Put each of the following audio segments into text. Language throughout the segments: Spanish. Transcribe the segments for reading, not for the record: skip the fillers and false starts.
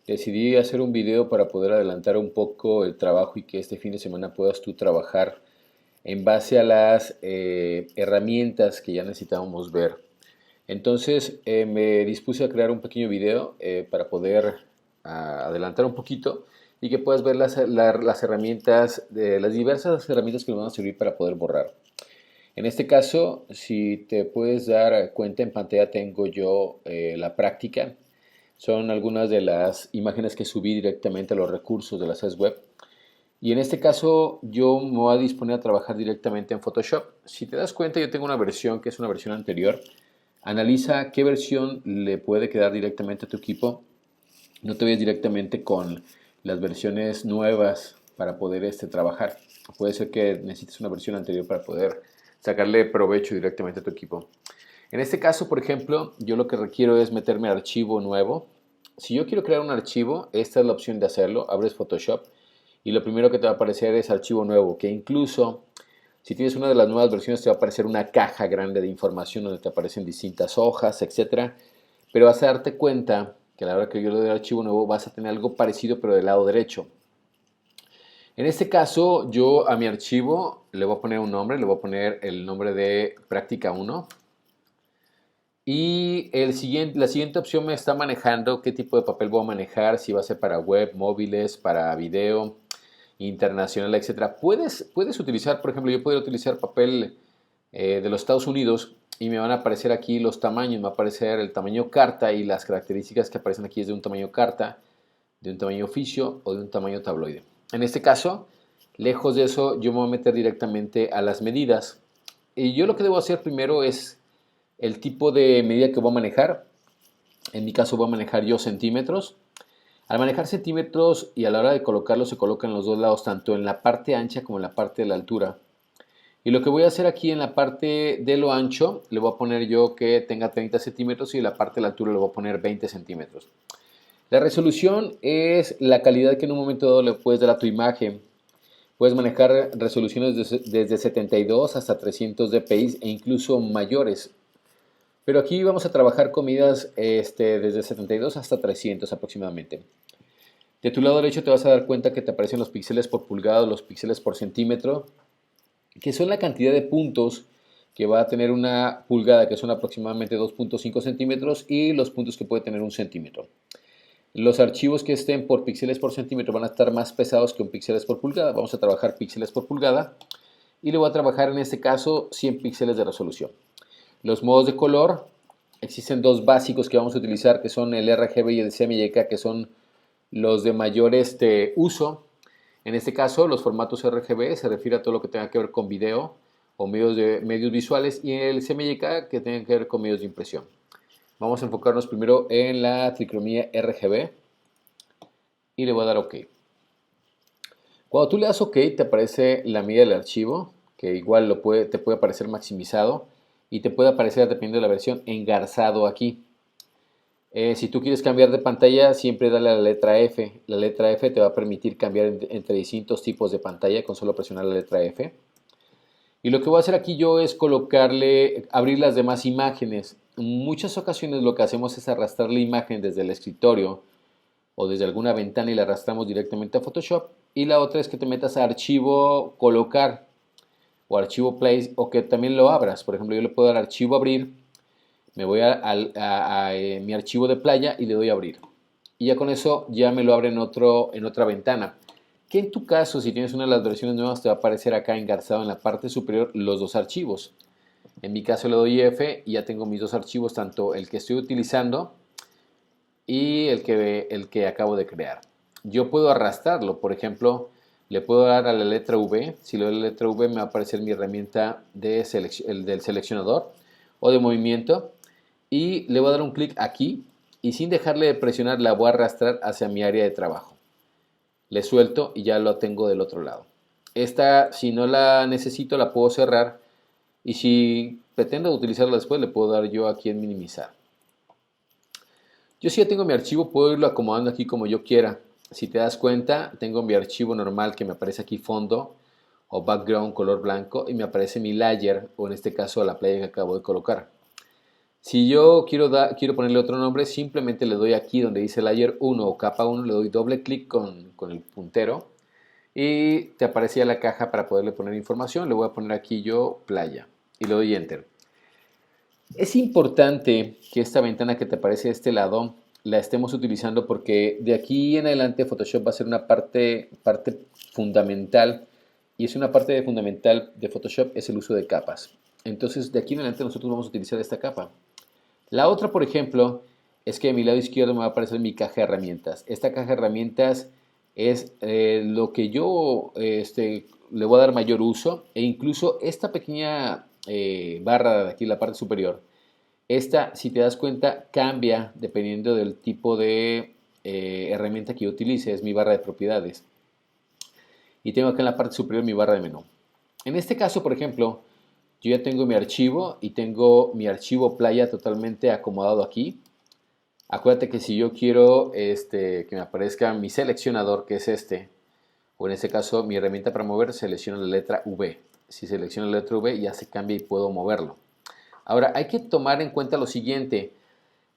decidí hacer un video para poder adelantar un poco el trabajo y que este fin de semana puedas tú trabajar en base a las herramientas que ya necesitábamos ver. Entonces me dispuse a crear un pequeño video para poder adelantar un poquito y que puedas ver las herramientas, las diversas herramientas que nos van a servir para poder borrar. En este caso, si te puedes dar cuenta, en pantalla tengo yo la práctica. Son algunas de las imágenes que subí directamente a los recursos de la SES Web. Y en este caso yo me voy a disponer a trabajar directamente en Photoshop. Si te das cuenta, yo tengo una versión que es una versión anterior. Analiza qué versión le puede quedar directamente a tu equipo. No te vayas directamente con las versiones nuevas para poder trabajar. Puede ser que necesites una versión anterior para poder sacarle provecho directamente a tu equipo. En este caso, por ejemplo, yo lo que requiero es meterme al archivo nuevo. Si yo quiero crear un archivo, esta es la opción de hacerlo. Abres Photoshop y lo primero que te va a aparecer es archivo nuevo, que incluso si tienes una de las nuevas versiones te va a aparecer una caja grande de información donde te aparecen distintas hojas, etcétera. Pero vas a darte cuenta que a la hora que yo le doy archivo nuevo vas a tener algo parecido pero del lado derecho. En este caso, yo a mi archivo le voy a poner un nombre, le voy a poner el nombre de práctica 1. Y la siguiente opción me está manejando qué tipo de papel voy a manejar, si va a ser para web, móviles, para video, internacional, etcétera. Puedes utilizar, por ejemplo, yo podría utilizar papel de los Estados Unidos y me van a aparecer aquí los tamaños, me va a aparecer el tamaño carta y las características que aparecen aquí es de un tamaño carta, de un tamaño oficio o de un tamaño tabloide. En este caso, lejos de eso, yo me voy a meter directamente a las medidas. Y yo lo que debo hacer primero es el tipo de medida que voy a manejar. En mi caso voy a manejar yo centímetros. Al manejar centímetros y a la hora de colocarlos se colocan los dos lados, tanto en la parte ancha como en la parte de la altura. Y lo que voy a hacer aquí en la parte de lo ancho, le voy a poner yo que tenga 30 centímetros y en la parte de la altura le voy a poner 20 centímetros. La resolución es la calidad que en un momento dado le puedes dar a tu imagen. Puedes manejar resoluciones desde 72 hasta 300 dpi e incluso mayores. Pero aquí vamos a trabajar con medidas desde 72 hasta 300 aproximadamente. De tu lado derecho te vas a dar cuenta que te aparecen los píxeles por pulgada, los píxeles por centímetro, que son la cantidad de puntos que va a tener una pulgada, que son aproximadamente 2.5 centímetros, y los puntos que puede tener un centímetro. Los archivos que estén por píxeles por centímetro van a estar más pesados que un píxeles por pulgada. Vamos a trabajar píxeles por pulgada y le voy a trabajar en este caso 100 píxeles de resolución. Los modos de color, existen dos básicos que vamos a utilizar, que son el RGB y el CMYK, que son los de mayor uso. En este caso, los formatos RGB se refiere a todo lo que tenga que ver con video o medios visuales, y el CMYK que tenga que ver con medios de impresión. Vamos a enfocarnos primero en la tricromía RGB y le voy a dar OK. Cuando tú le das OK, te aparece la medida del archivo, que igual te puede aparecer maximizado y te puede aparecer, dependiendo de la versión, engarzado aquí. Si tú quieres cambiar de pantalla, siempre dale a la letra F. La letra F te va a permitir cambiar entre distintos tipos de pantalla con solo presionar la letra F. Y lo que voy a hacer aquí yo es abrir las demás imágenes. En muchas ocasiones lo que hacemos es arrastrar la imagen desde el escritorio o desde alguna ventana y la arrastramos directamente a Photoshop. Y la otra es que te metas a archivo colocar o archivo place, o que también lo abras. Por ejemplo, yo le puedo dar archivo abrir, me voy a mi archivo de playa y le doy a abrir. Y ya con eso ya me lo abre en otra ventana. Que en tu caso, si tienes una de las versiones nuevas, te va a aparecer acá engarzado en la parte superior los dos archivos. En mi caso le doy F y ya tengo mis dos archivos, tanto el que estoy utilizando y el que acabo de crear. Yo puedo arrastrarlo, por ejemplo, le puedo dar a la letra V. Si le doy a la letra V me va a aparecer mi herramienta del seleccionador o de movimiento, y le voy a dar un clic aquí y sin dejarle de presionar la voy a arrastrar hacia mi área de trabajo. Le suelto y ya lo tengo del otro lado. Esta, si no la necesito, la puedo cerrar, y si pretendo utilizarla después, le puedo dar yo aquí en minimizar. Yo si ya tengo mi archivo, puedo irlo acomodando aquí como yo quiera. Si te das cuenta, tengo mi archivo normal que me aparece aquí fondo o background color blanco, y me aparece mi layer, o en este caso la playa que acabo de colocar. Si yo quiero ponerle otro nombre, simplemente le doy aquí donde dice Layer 1 o capa 1, le doy doble clic con el puntero y te aparecía la caja para poderle poner información. Le voy a poner aquí yo playa y le doy Enter. Es importante que esta ventana que te aparece de este lado la estemos utilizando porque de aquí en adelante Photoshop va a ser una parte fundamental y es una parte fundamental de Photoshop es el uso de capas. Entonces de aquí en adelante nosotros vamos a utilizar esta capa. La otra, por ejemplo, es que a mi lado izquierdo me va a aparecer mi caja de herramientas. Esta caja de herramientas es lo que yo le voy a dar mayor uso e incluso esta pequeña barra de aquí, la parte superior, esta, si te das cuenta, cambia dependiendo del tipo de herramienta que yo utilice. Es mi barra de propiedades. Y tengo acá en la parte superior mi barra de menú. En este caso, por ejemplo, yo ya tengo mi archivo y tengo mi archivo playa totalmente acomodado aquí. Acuérdate que si yo quiero que me aparezca mi seleccionador, que es este, o en este caso mi herramienta para mover, selecciono la letra V. Si selecciono la letra V ya se cambia y puedo moverlo. Ahora, hay que tomar en cuenta lo siguiente.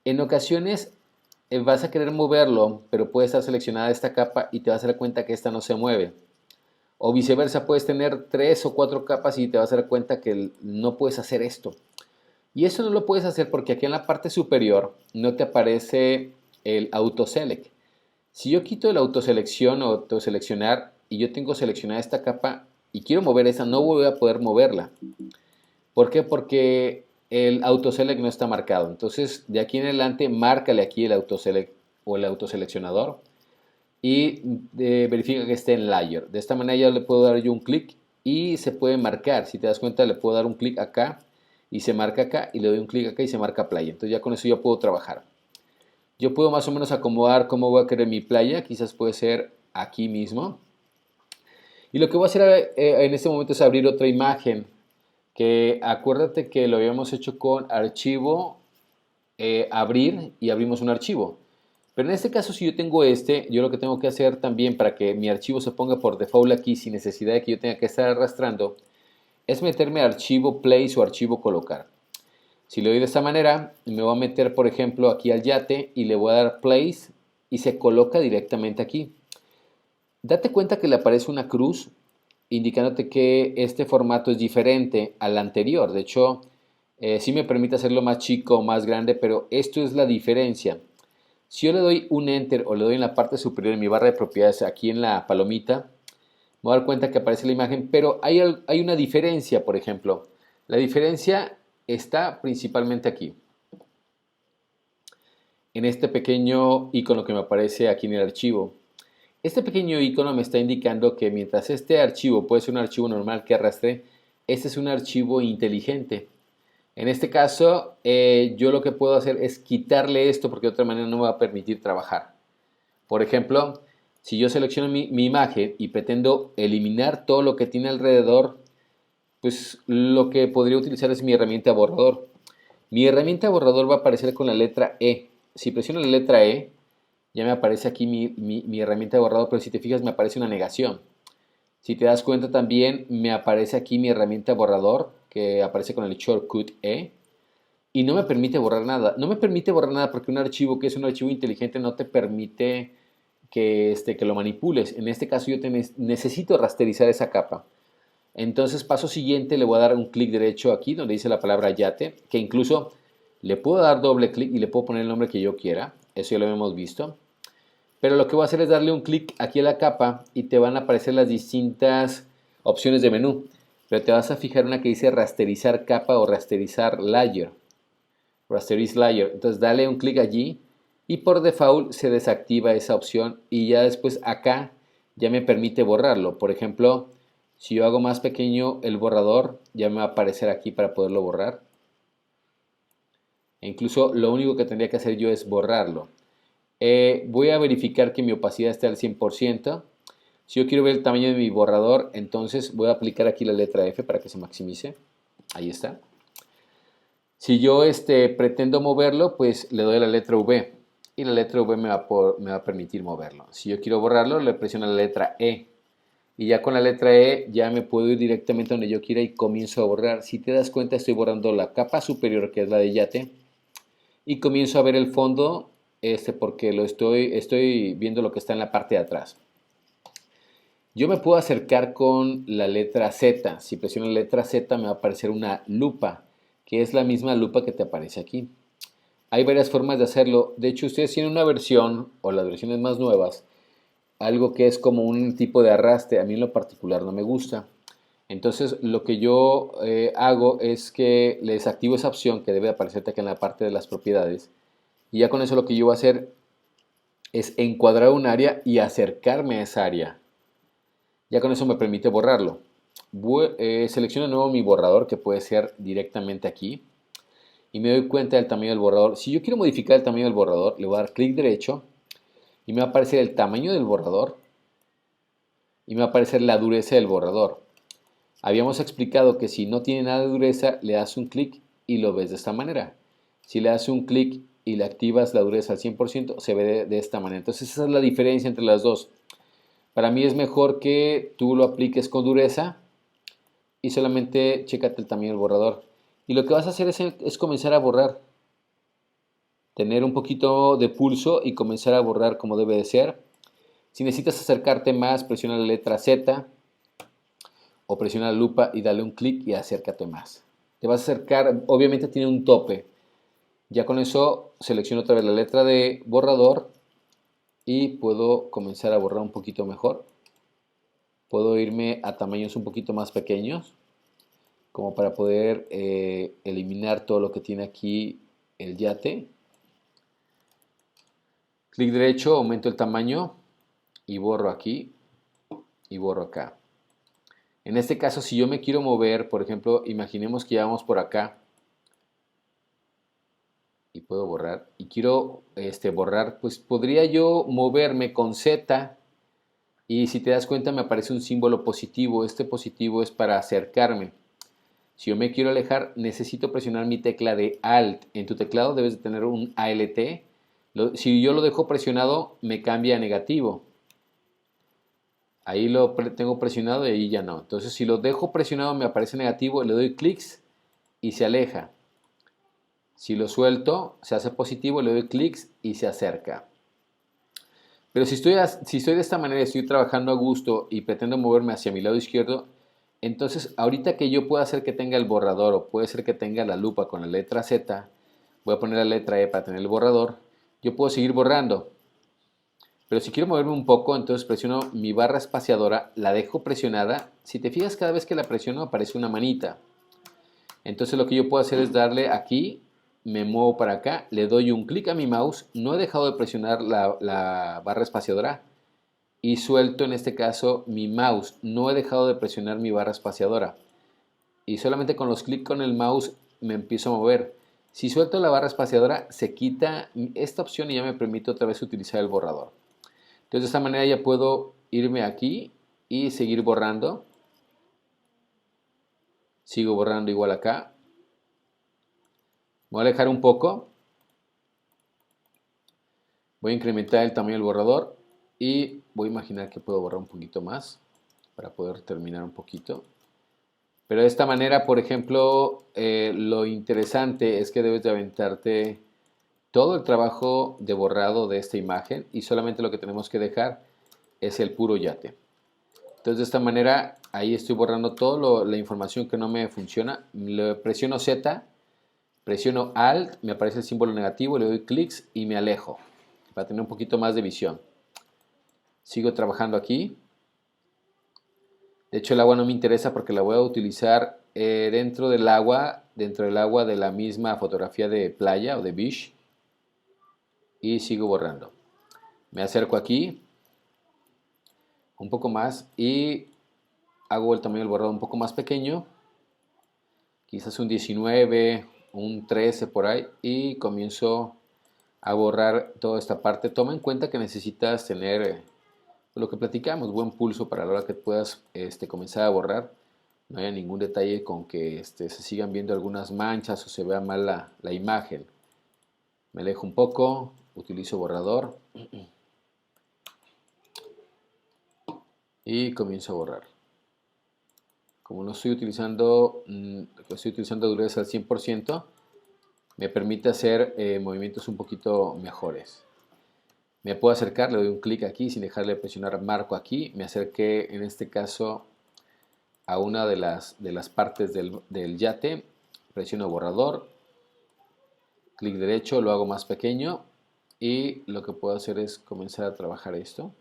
En ocasiones vas a querer moverlo, pero puede estar seleccionada esta capa y te vas a dar cuenta que esta no se mueve. O viceversa, puedes tener 3 o 4 capas y te vas a dar cuenta que no puedes hacer esto. Y eso no lo puedes hacer porque aquí en la parte superior no te aparece el autoselect. Si yo quito el autoselección o autoseleccionar y yo tengo seleccionada esta capa y quiero mover esa, no voy a poder moverla. ¿Por qué? Porque el autoselect no está marcado. Entonces, de aquí en adelante, márcale aquí el autoselect o el autoseleccionador y verifica que esté en layer. De esta manera ya le puedo dar yo un clic y se puede marcar. Si te das cuenta, le puedo dar un clic acá y se marca acá y le doy un clic acá y se marca playa. Entonces ya con eso ya puedo trabajar. Yo puedo más o menos acomodar cómo voy a querer mi playa. Quizás puede ser aquí mismo. Y lo que voy a hacer en este momento es abrir otra imagen. Que acuérdate que lo habíamos hecho con archivo, abrir y abrimos un archivo. Pero en este caso, si yo tengo yo lo que tengo que hacer también para que mi archivo se ponga por default aquí sin necesidad de que yo tenga que estar arrastrando, es meterme a archivo place o archivo colocar. Si le doy de esta manera, me voy a meter, por ejemplo, aquí al yate y le voy a dar place y se coloca directamente aquí. Date cuenta que le aparece una cruz indicándote que este formato es diferente al anterior. De hecho, sí me permite hacerlo más chico o más grande, pero esto es la diferencia. Si yo le doy un Enter o le doy en la parte superior de mi barra de propiedades, aquí en la palomita, me voy a dar cuenta que aparece la imagen, pero hay una diferencia, por ejemplo. La diferencia está principalmente aquí, en este pequeño icono que me aparece aquí en el archivo. Este pequeño icono me está indicando que mientras este archivo puede ser un archivo normal que arrastre, este es un archivo inteligente. En este caso, yo lo que puedo hacer es quitarle esto porque de otra manera no me va a permitir trabajar. Por ejemplo, si yo selecciono mi imagen y pretendo eliminar todo lo que tiene alrededor, pues lo que podría utilizar es mi herramienta borrador. Mi herramienta borrador va a aparecer con la letra E. Si presiono la letra E, ya me aparece aquí mi herramienta de borrador, pero si te fijas me aparece una negación. Si te das cuenta también me aparece aquí mi herramienta borrador, que aparece con el shortcut E, y no me permite borrar nada. No me permite borrar nada porque un archivo que es un archivo inteligente no te permite que lo manipules. En este caso yo necesito rasterizar esa capa. Entonces, paso siguiente, le voy a dar un clic derecho aquí donde dice la palabra yate, que incluso le puedo dar doble clic y le puedo poner el nombre que yo quiera. Eso ya lo hemos visto. Pero lo que voy a hacer es darle un clic aquí a la capa y te van a aparecer las distintas opciones de menú. Pero te vas a fijar una que dice rasterizar capa o rasterizar layer. Rasterize layer. Entonces dale un clic allí y por default se desactiva esa opción y ya después acá ya me permite borrarlo. Por ejemplo, si yo hago más pequeño el borrador, ya me va a aparecer aquí para poderlo borrar. E incluso lo único que tendría que hacer yo es borrarlo. Voy a verificar que mi opacidad esté al 100%. Si yo quiero ver el tamaño de mi borrador, entonces voy a aplicar aquí la letra F para que se maximice. Ahí está. Si yo pretendo moverlo, pues le doy la letra V y la letra V me va a permitir moverlo. Si yo quiero borrarlo, le presiono la letra E y ya con la letra E ya me puedo ir directamente donde yo quiera y comienzo a borrar. Si te das cuenta, estoy borrando la capa superior, que es la de yate, y comienzo a ver el fondo porque estoy viendo lo que está en la parte de atrás. Yo me puedo acercar con la letra Z. Si presiono la letra Z me va a aparecer una lupa, que es la misma lupa que te aparece aquí. Hay varias formas de hacerlo. De hecho, ustedes tienen una versión, o las versiones más nuevas, algo que es como un tipo de arrastre. A mí en lo particular no me gusta. Entonces, lo que yo hago es que les activo esa opción que debe aparecerte aquí en la parte de las propiedades. Y ya con eso lo que yo voy a hacer es encuadrar un área y acercarme a esa área. Ya con eso me permite borrarlo. Selecciono de nuevo mi borrador, que puede ser directamente aquí, y me doy cuenta del tamaño del borrador. Si yo quiero modificar el tamaño del borrador, le voy a dar clic derecho y me va a aparecer el tamaño del borrador y me va a aparecer la dureza del borrador. Habíamos explicado que si no tiene nada de dureza, le das un clic y lo ves de esta manera. Si le das un clic y le activas la dureza al 100%, se ve de esta manera. Entonces esa es la diferencia entre las dos. Para mí es mejor que tú lo apliques con dureza y solamente chécate el tamaño del borrador. Y lo que vas a hacer es comenzar a borrar. Tener un poquito de pulso y comenzar a borrar como debe de ser. Si necesitas acercarte más, presiona la letra Z o presiona la lupa y dale un clic y acércate más. Te vas a acercar, obviamente tiene un tope. Ya con eso selecciono otra vez la letra de borrador y puedo comenzar a borrar un poquito mejor. Puedo irme a tamaños un poquito más pequeños, como para poder eliminar todo lo que tiene aquí el yate. Clic derecho, aumento el tamaño y borro aquí y borro acá. En este caso, si yo me quiero mover, por ejemplo, imaginemos que ya vamos por acá y puedo borrar y quiero borrar, pues podría yo moverme con Z y si te das cuenta me aparece un símbolo positivo. Este positivo es para acercarme. Si yo me quiero alejar, necesito presionar mi tecla de Alt. En tu teclado debes de tener un ALT. Si yo lo dejo presionado, me cambia a negativo. Ahí lo tengo presionado y ahí ya no. Entonces, si lo dejo presionado, me aparece negativo, le doy clics y se aleja. Si lo suelto, se hace positivo, le doy clics y se acerca. Pero si estoy de esta manera, estoy trabajando a gusto y pretendo moverme hacia mi lado izquierdo, entonces ahorita que yo pueda hacer que tenga el borrador o puede ser que tenga la lupa con la letra Z, voy a poner la letra E para tener el borrador, yo puedo seguir borrando. Pero si quiero moverme un poco, entonces presiono mi barra espaciadora, la dejo presionada. Si te fijas, cada vez que la presiono aparece una manita. Entonces lo que yo puedo hacer es darle aquí, me muevo para acá, le doy un clic a mi mouse, no he dejado de presionar la barra espaciadora y suelto en este caso mi mouse, no he dejado de presionar mi barra espaciadora y solamente con los clics con el mouse me empiezo a mover. Si suelto la barra espaciadora se quita esta opción y ya me permite otra vez utilizar el borrador. Entonces de esta manera ya puedo irme aquí y seguir borrando. Sigo borrando igual acá. Me voy a alejar un poco. Voy a incrementar el tamaño del borrador y voy a imaginar que puedo borrar un poquito más para poder terminar un poquito. Pero de esta manera, por ejemplo, lo interesante es que debes de aventarte todo el trabajo de borrado de esta imagen y solamente lo que tenemos que dejar es el puro yate. Entonces de esta manera ahí estoy borrando toda la información que no me funciona. Le presiono Z, presiono Alt, me aparece el símbolo negativo, le doy clics y me alejo para tener un poquito más de visión. Sigo trabajando aquí. De hecho el agua no me interesa porque la voy a utilizar dentro del agua de la misma fotografía de playa o de beach. Y sigo borrando. Me acerco aquí un poco más y hago el tamaño del borrado un poco más pequeño, quizás un 19, un 13 por ahí, y comienzo a borrar toda esta parte. Toma en cuenta que necesitas tener lo que platicamos, buen pulso para la hora que puedas comenzar a borrar. No haya ningún detalle con que se sigan viendo algunas manchas o se vea mal la imagen. Me alejo un poco, utilizo borrador y comienzo a borrar. Como no estoy utilizando dureza al 100%, me permite hacer movimientos un poquito mejores. Me puedo acercar, le doy un clic aquí sin dejarle presionar marco aquí. Me acerqué en este caso a una de las partes del yate. Presiono borrador, clic derecho, lo hago más pequeño y lo que puedo hacer es comenzar a trabajar esto.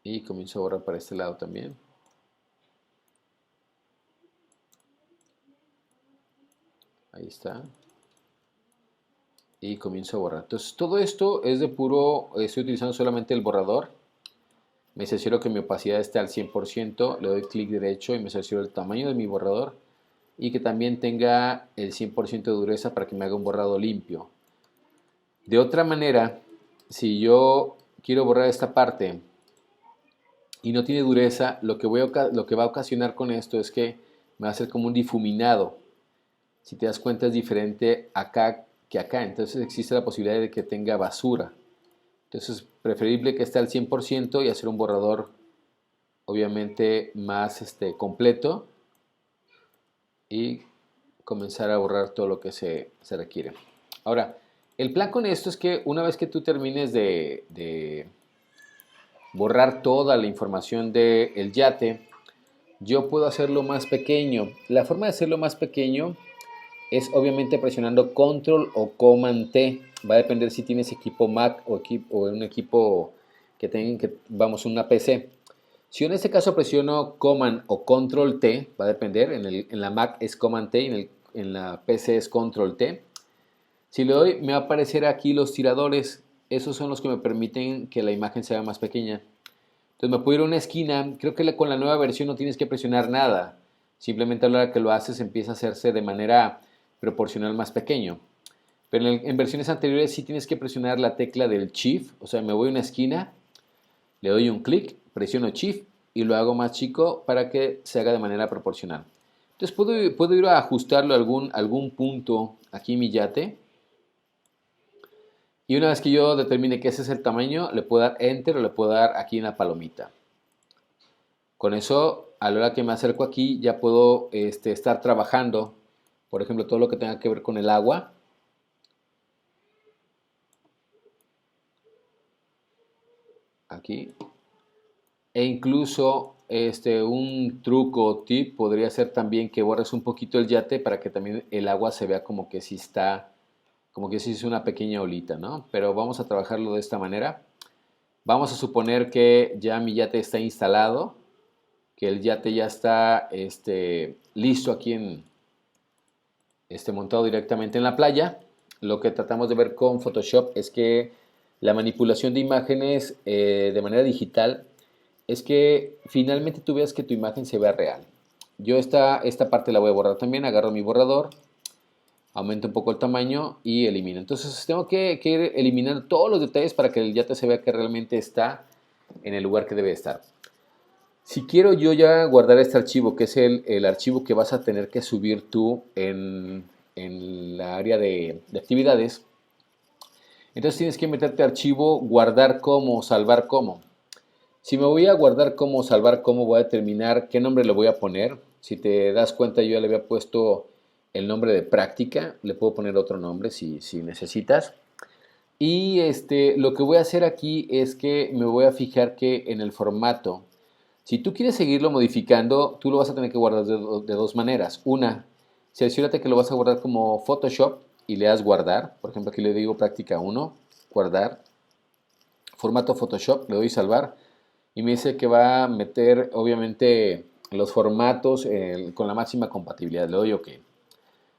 Y comienzo a borrar para este lado también. Ahí está. Y comienzo a borrar. Entonces todo esto es de puro, estoy utilizando solamente el borrador. Me cercioro que mi opacidad esté al 100%, le doy clic derecho y me cercioro el tamaño de mi borrador y que también tenga el 100% de dureza para que me haga un borrado limpio. De otra manera, si yo quiero borrar esta parte y no tiene dureza, lo que va a ocasionar con esto es que me va a hacer como un difuminado. Si te das cuenta es diferente acá que acá, entonces existe la posibilidad de que tenga basura. Entonces es preferible que esté al 100% y hacer un borrador obviamente más completo y comenzar a borrar todo lo que se requiere. Ahora, el plan con esto es que una vez que tú termines de borrar toda la información del yate, yo puedo hacerlo más pequeño. La forma de hacerlo más pequeño es obviamente presionando Control o Command T. Va a depender si tienes equipo Mac o un equipo que tenga, vamos, una PC. Si yo en este caso presiono Command o Control T, va a depender, en la Mac es Command T y en la PC es Control T. Si le doy, me va a aparecer aquí los tiradores. Esos son los que me permiten que la imagen sea más pequeña. Entonces me puedo ir a una esquina. Creo que con la nueva versión no tienes que presionar nada. Simplemente a la hora que lo haces empieza a hacerse de manera proporcional más pequeño. Pero en versiones anteriores sí tienes que presionar la tecla del Shift. O sea, me voy a una esquina, le doy un clic, presiono Shift y lo hago más chico para que se haga de manera proporcional. Entonces puedo ir a ajustarlo a algún punto aquí en mi yate. Y una vez que yo determine que ese es el tamaño, le puedo dar Enter o le puedo dar aquí en la palomita. Con eso, a la hora que me acerco aquí, ya puedo estar trabajando, por ejemplo, todo lo que tenga que ver con el agua. Aquí. E incluso un truco o tip podría ser también que borres un poquito el yate para que también el agua se vea como que si está, como que si es una pequeña olita, ¿no? Pero vamos a trabajarlo de esta manera. Vamos a suponer que ya mi yate está instalado, que el yate ya está listo aquí montado directamente en la playa. Lo que tratamos de ver con Photoshop es que la manipulación de imágenes de manera digital es que finalmente tú veas que tu imagen se vea real. Yo esta parte la voy a borrar también, agarro mi borrador, aumento un poco el tamaño y elimino. Entonces tengo que ir eliminando todos los detalles para que el yate se vea que realmente está en el lugar que debe estar. Si quiero yo ya guardar este archivo, que es el archivo que vas a tener que subir tú en la área de actividades, entonces tienes que meterte archivo, guardar como, salvar como. Si me voy a guardar como, salvar como, voy a determinar qué nombre le voy a poner. Si te das cuenta, yo ya le había puesto el nombre de práctica. Le puedo poner otro nombre si necesitas. Y lo que voy a hacer aquí es que me voy a fijar que en el formato, si tú quieres seguirlo modificando, tú lo vas a tener que guardar de dos maneras. Una, cerciórate que lo vas a guardar como Photoshop y le das guardar. Por ejemplo, aquí le digo práctica 1, guardar. Formato Photoshop, le doy salvar. Y me dice que va a meter, obviamente, los formatos con la máxima compatibilidad. Le doy OK.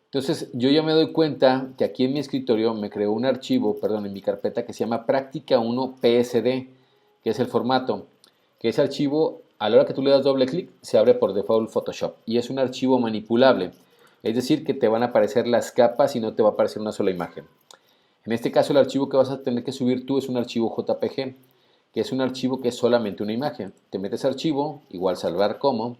Entonces, yo ya me doy cuenta que aquí en mi escritorio me creó un archivo, perdón, en mi carpeta que se llama Práctica 1 PSD, que es el formato. Que ese archivo, a la hora que tú le das doble clic, se abre por default Photoshop. Y es un archivo manipulable. Es decir, que te van a aparecer las capas y no te va a aparecer una sola imagen. En este caso, el archivo que vas a tener que subir tú es un archivo JPG, que es un archivo que es solamente una imagen. Te metes archivo, igual salvar como,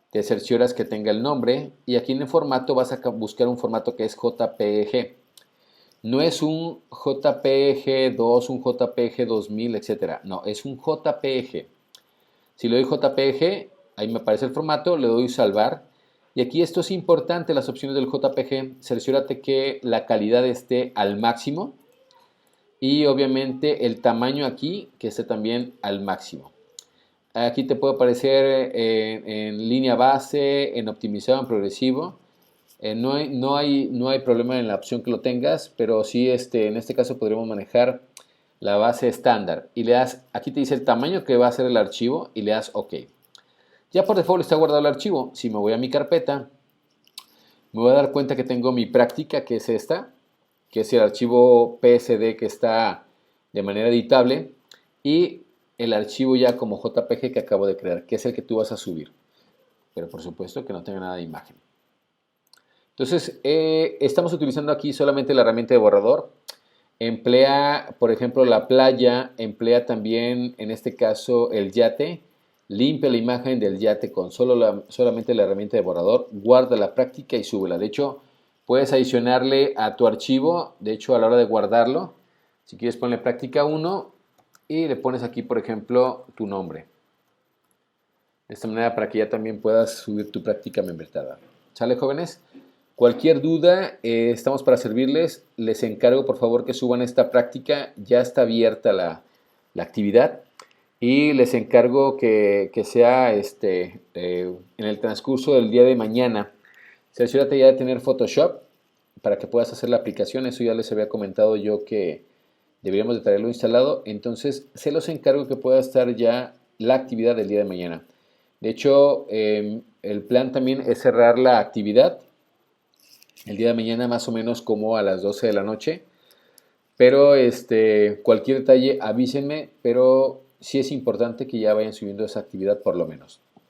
te cercioras que tenga el nombre y aquí en el formato vas a buscar un formato que es JPG. No es un JPG 2, un JPG 2000, etc. No, es un JPG. Si le doy JPG, ahí me aparece el formato, le doy salvar Y aquí esto es importante, las opciones del JPG, cerciórate que la calidad esté al máximo y obviamente el tamaño aquí que esté también al máximo. Aquí te puede aparecer en línea base, en optimizado, en progresivo. No hay problema en la opción que lo tengas, pero sí en este caso podremos manejar la base estándar. Y le das, aquí te dice el tamaño que va a ser el archivo y le das OK. Ya por default está guardado el archivo. Si me voy a mi carpeta, me voy a dar cuenta que tengo mi práctica, que es esta, que es el archivo PSD que está de manera editable, y el archivo ya como JPG que acabo de crear, que es el que tú vas a subir. Pero por supuesto que no tenga nada de imagen. Entonces, estamos utilizando aquí solamente la herramienta de borrador. Emplea, por ejemplo, la playa, emplea también, en este caso, el yate. Limpia la imagen del yate con solamente la herramienta de borrador. Guarda la práctica y súbela. De hecho, puedes adicionarle a tu archivo, de hecho, a la hora de guardarlo, si quieres ponle práctica 1 y le pones aquí, por ejemplo, tu nombre. De esta manera para que ya también puedas subir tu práctica membretada. ¿Sale, jóvenes? Cualquier duda, estamos para servirles. Les encargo, por favor, que suban esta práctica. Ya está abierta la actividad. Y les encargo que sea en el transcurso del día de mañana. Cerciórate ya de tener Photoshop para que puedas hacer la aplicación. Eso ya les había comentado yo que deberíamos de traerlo instalado. Entonces, se los encargo que pueda estar ya la actividad del día de mañana. De hecho, el plan también es cerrar la actividad el día de mañana más o menos como a las 12 de la noche. Pero cualquier detalle avísenme, pero sí es importante que ya vayan subiendo esa actividad por lo menos.